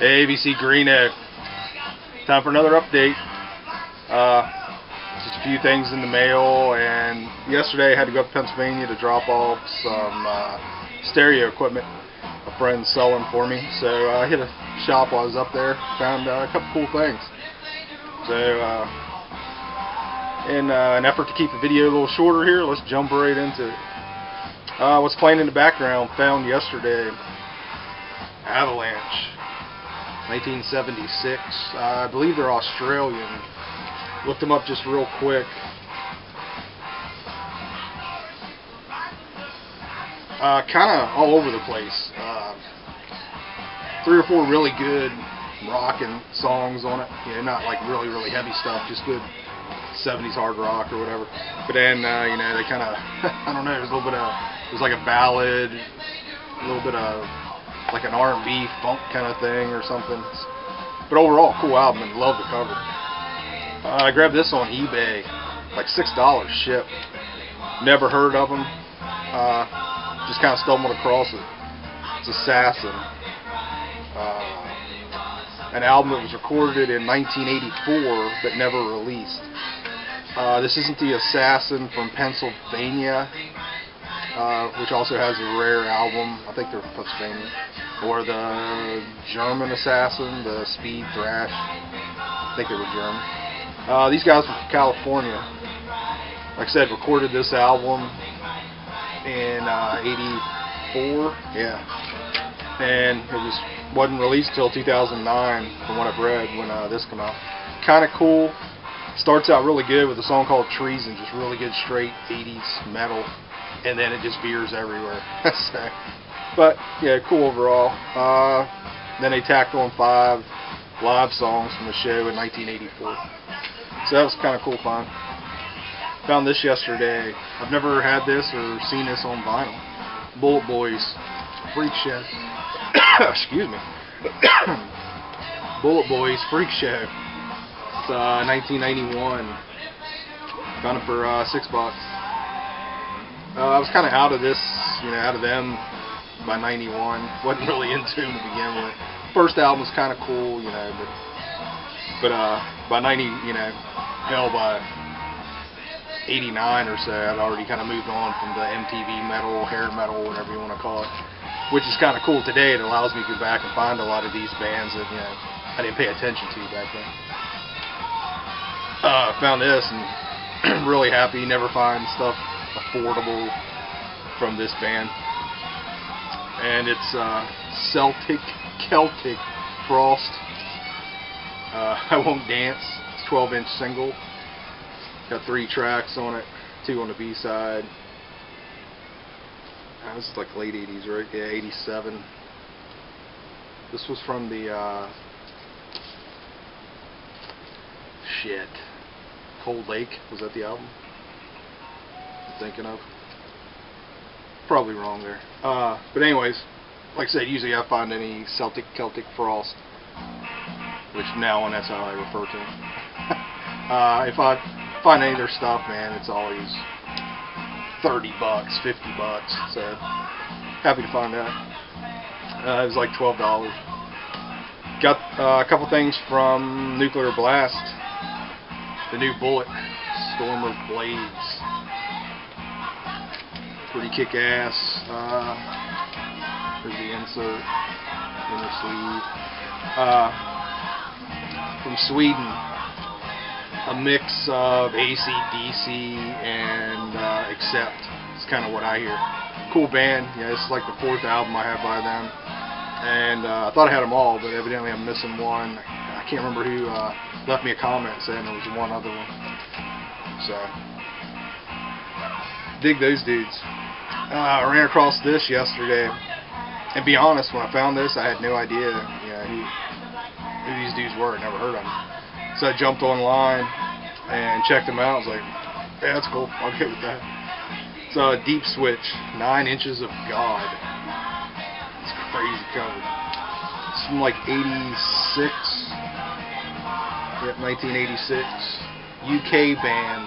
ABC Greeno. Time for another update. Just a few things in the mail, and yesterday I had to go up to Pennsylvania to drop off some stereo equipment a friend's selling for me. So I hit a shop while I was up there, found a couple cool things. So in an effort to keep the video a little shorter here, let's jump right into it. What's playing in the background, found yesterday, Avalanche, 1976. I believe they're Australian. Looked them up just real quick. Kind of all over the place. 3 or 4 really good rockin' songs on it. You know, not like really heavy stuff, just good 70s hard rock or whatever. But then, you know, they kind of, I don't know, there's a little bit of, it was like a ballad, a little bit of like an R&B funk kind of thing or something. But overall, cool album, and love the cover. I grabbed this on eBay, like $6 shipped. Never heard of them. Just kind of stumbled across it. It's Assassin. An album that was recorded in 1984 but never released. This isn't the Assassin from Pennsylvania, which also has a rare album. I think they're from Pennsylvania. Or the German Assassin, the speed thrash. I think they were German. These guys were from California. Like I said, recorded this album in 84. Yeah. And it wasn't released until 2009, from what I've read, when this came out. Kind of cool. Starts out really good with a song called Treason, just really good straight 80s metal, and then it just veers everywhere. So, but yeah, cool overall. Then they tacked on 5 live songs from the show in 1984. So that was kind of cool fun. Found this yesterday. I've never had this or seen this on vinyl. Bullet Boys, Freak Show. Excuse me. Bullet Boys, Freak Show. It's 1991. Found it for $6. I was kind of out of this, you know, out of them by 91. Wasn't really into them to begin with. First album was kind of cool, you know, but by 90, you know, hell, by 89 or so, I'd already kind of moved on from the MTV metal, hair metal, whatever you want to call it, which is kind of cool today. It allows me to go back and find a lot of these bands that, you know, I didn't pay attention to back then. Found this and really happy. Never find stuff affordable from this band. And it's Celtic Frost. I Won't Dance. It's a 12-inch single. Got 3 tracks on it, 2 on the B-side. This is like late 80s, right? Yeah, 87. This was from the Cold Lake. Was that the album I'm thinking of? Probably wrong there. But anyways, like I said, usually I find any Celtic Frost, which now on that's how I refer to them. If I find any of their stuff, man, it's always $30, $50. So happy to find that. It was like $12. Got a couple things from Nuclear Blast. The new Bullet, Stormer Blades. Pretty kick-ass. Here's the insert, inner sleeve. From Sweden, a mix of AC/DC and Accept. It's kind of what I hear. Cool band. Yeah, this is like the 4th album I have by them. And I thought I had them all, but evidently I'm missing one. I can't remember who left me a comment saying there was one other one. So, dig those dudes. I ran across this yesterday, and to be honest, when I found this, I had no idea, you know, who these dudes were. I never heard of them. So I jumped online and checked them out. I was like, yeah, that's cool. I'll get with that. So Deep Switch, 9 Inches of God. It's crazy cover. It's from like 86. Yep, 1986. UK band.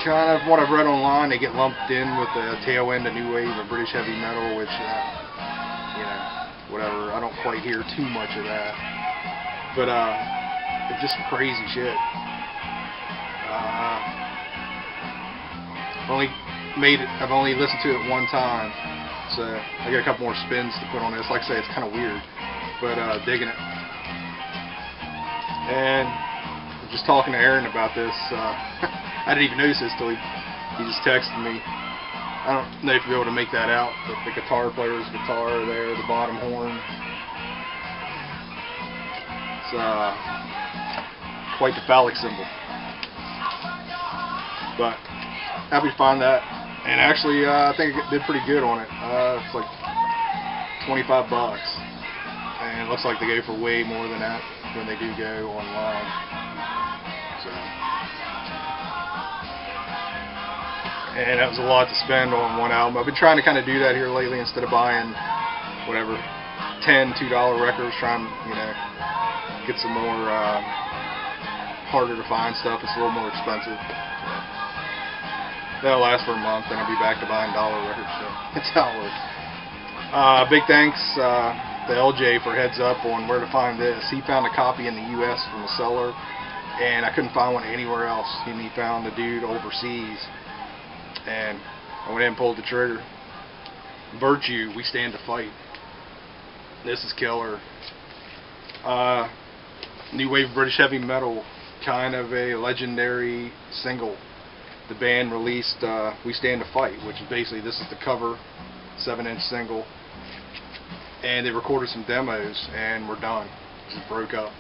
Kind of what I've read online, they get lumped in with the tail end of new wave or British heavy metal, which, you know, whatever. I don't quite hear too much of that. But it's just crazy shit. I've only listened to it one time, so I got a couple more spins to put on this. Like I say, it's kind of weird, but digging it. And just talking to Aaron about this, I didn't even notice this till he just texted me. I don't know if you'll be able to make that out, but the guitar player's guitar there, the bottom horn. It's quite the phallic symbol. But happy to find that. And actually, I think I did pretty good on it. It's like $25. And it looks like they go for way more than that when they do go online. So, and that was a lot to spend on one album. I've been trying to kind of do that here lately instead of buying whatever $10, $2 records. Trying, get some more harder to find stuff. It's a little more expensive. That'll last for a month, then I'll be back to buying dollar records. So that's how it works. Big thanks to LJ for heads up on where to find this. He found a copy in the U.S. from a seller, and I couldn't find one anywhere else. And he found the dude overseas, and I went in and pulled the trigger. Virtue, We Stand to Fight. This is killer. New wave British heavy metal, kind of a legendary single. The band released We Stand to Fight, which is basically, this is the cover, 7-inch single, and they recorded some demos and we're done. Just broke up.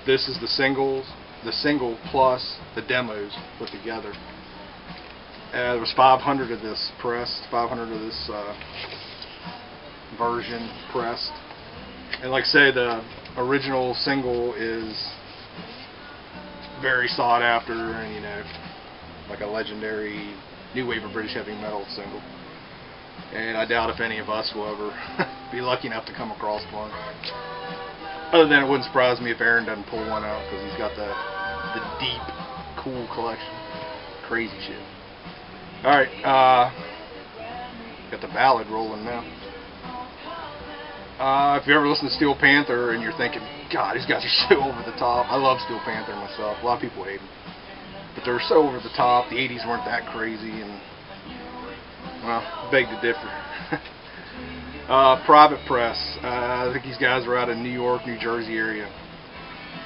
This is the single plus the demos put together. There was 500 of this pressed, 500 of this version pressed, and like I say, the original single is very sought after, and like a legendary new wave of British heavy metal single. And I doubt if any of us will ever be lucky enough to come across one. Other than it wouldn't surprise me if Aaron doesn't pull one out, because he's got the deep, cool collection. Crazy shit. Alright, got the ballad rolling now. If you ever listen to Steel Panther and you're thinking, God, these guys are so over the top. I love Steel Panther myself. A lot of people hate them. But they're so over the top. The 80s weren't that crazy, and, well, beg to differ. Private Press. I think these guys are out of New York, New Jersey area.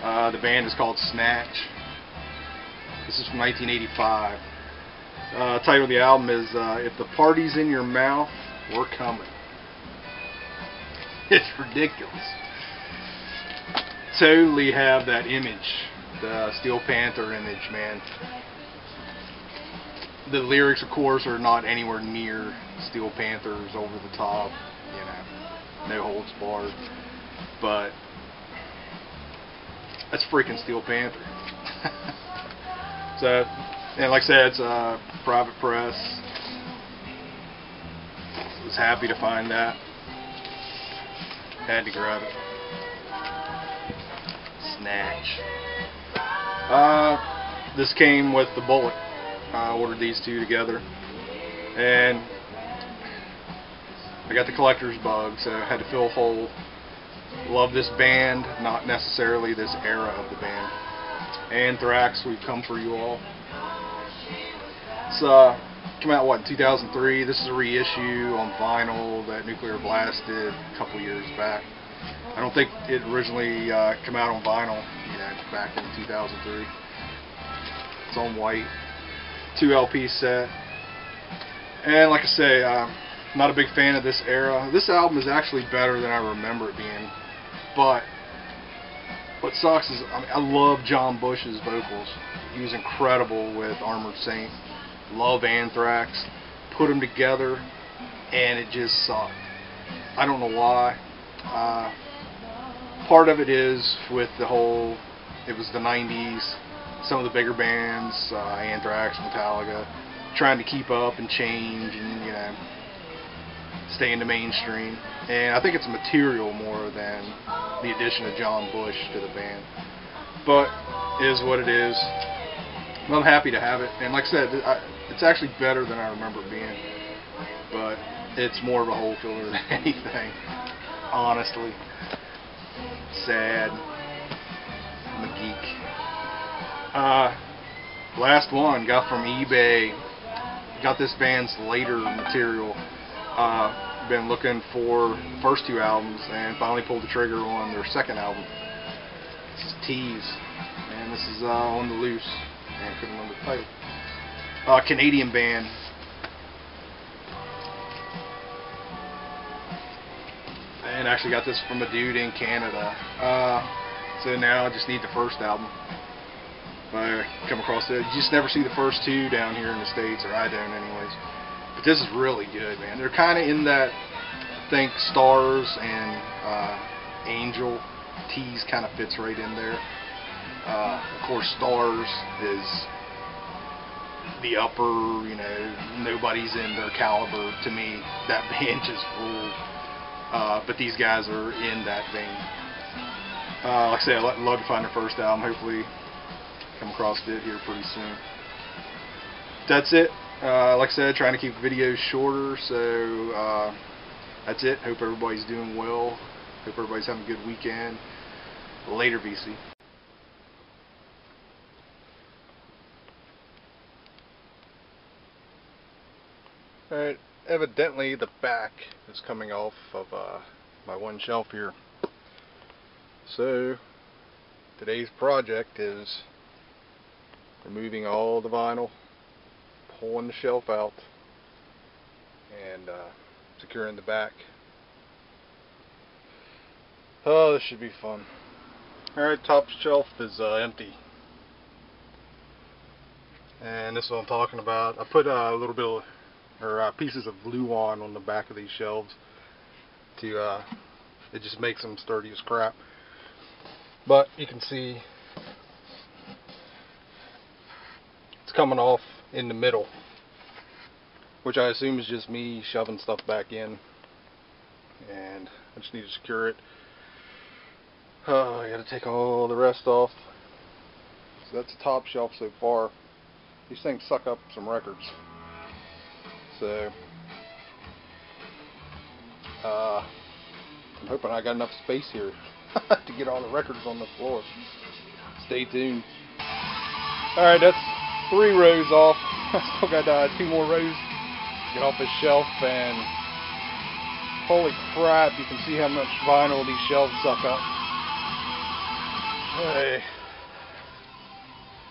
The band is called Snatch. This is from 1985. Title of the album is If the Party's in Your Mouth, We're Coming. It's ridiculous. Totally have that image, the Steel Panther image, man. The lyrics, of course, are not anywhere near Steel Panther's over the top, no holds barred. But that's freaking Steel Panther. So, and like I said, it's a Private Press. I was happy to find that. Had to grab it. Snatch. This came with the Bullet. I ordered these two together, and I got the collector's bug, so I had to fill a hole. Love this band, not necessarily this era of the band. Anthrax, We've Come For You All. It's came out, what, in 2003. This is a reissue on vinyl that Nuclear Blast did a couple years back. I don't think it originally came out on vinyl, back in 2003. It's on white, 2 LP set, and like I say, not a big fan of this era. This album is actually better than I remember it being, but what sucks is, I love John Bush's vocals. He was incredible with Armored Saint. Love Anthrax. Put them together, and it just sucked. I don't know why. Part of it is with the whole, it was the 90s, some of the bigger bands, Anthrax, Metallica, trying to keep up and change and, stay in the mainstream. And I think it's material more than the addition of John Bush to the band. But it is what it is. I'm happy to have it. And like I said, it's actually better than I remember it being. But it's more of a hole filler than anything. honestly. Sad. I'm a geek. Last one, got from eBay. Got this band's later material. Been looking for the first two albums and finally pulled the trigger on their second album. This is Tease, and this is On the Loose. And I couldn't remember the title. Canadian band. And actually got this from a dude in Canada. So now I just need the first album. I come across it. You just never see the first two down here in the States, or I don't anyways. But this is really good, man. They're kind of in that, I think, Stars and Angel. Tease kind of fits right in there. Of course, Stars is the upper, you know, nobody's in their caliber to me. That band just ruled. But these guys are in that vein. Like I say, I'd love to find their first album. Hopefully come across it here pretty soon. That's it. Like I said, trying to keep videos shorter, so that's it. Hope everybody's doing well. Hope everybody's having a good weekend. Later, VC. Alright, evidently the back is coming off of my one shelf here. So, today's project is removing all the vinyl, pulling the shelf out, and securing the back. Oh, this should be fun. Alright, top shelf is empty. And this is what I'm talking about. I put a little bit of, or pieces of glue on the back of these shelves to, it just makes them sturdy as crap. But you can see it's coming off in the middle, which I assume is just me shoving stuff back in, and I just need to secure it. Oh, I gotta take all the rest off. So that's the top shelf so far. These things suck up some records. So I'm hoping I got enough space here to get all the records on the floor. Stay tuned. Alright, that's 3 rows off. I still got 2 more rows to get off this shelf, and holy crap, you can see how much vinyl these shelves suck up. Hey.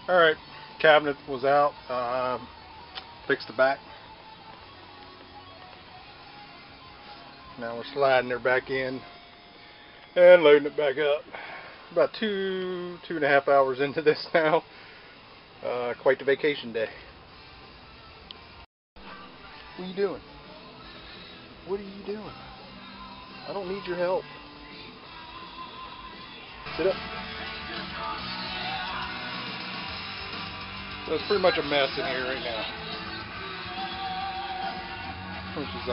Alright, cabinet was out. Fixed the back. Now we're sliding her back in and loading it back up. About 2.5 hours into this now. Quite the vacation day. What are you doing? What are you doing? I don't need your help. Sit up. So it's pretty much a mess in here right now. Which is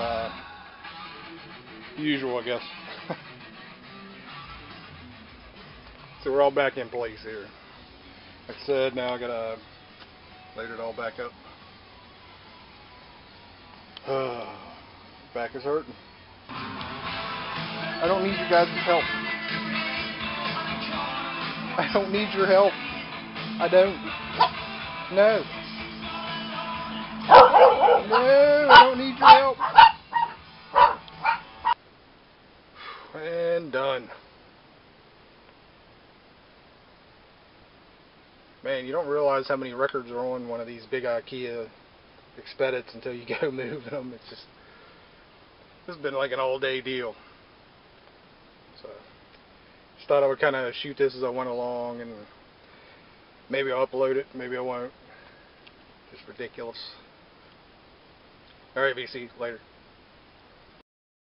usual, I guess. So we're all back in place here. Like I said, now I gotta load it all back up. Back is hurting. I don't need you guys' help. I don't need your help. I don't. No. No, I don't need your help. And done. Man, you don't realize how many records are on one of these big IKEA Expedits until you go moving them. It's just, this has been like an all-day deal. So, just thought I would kind of shoot this as I went along, and maybe I'll upload it, maybe I won't. Just ridiculous. Alright, VC, later.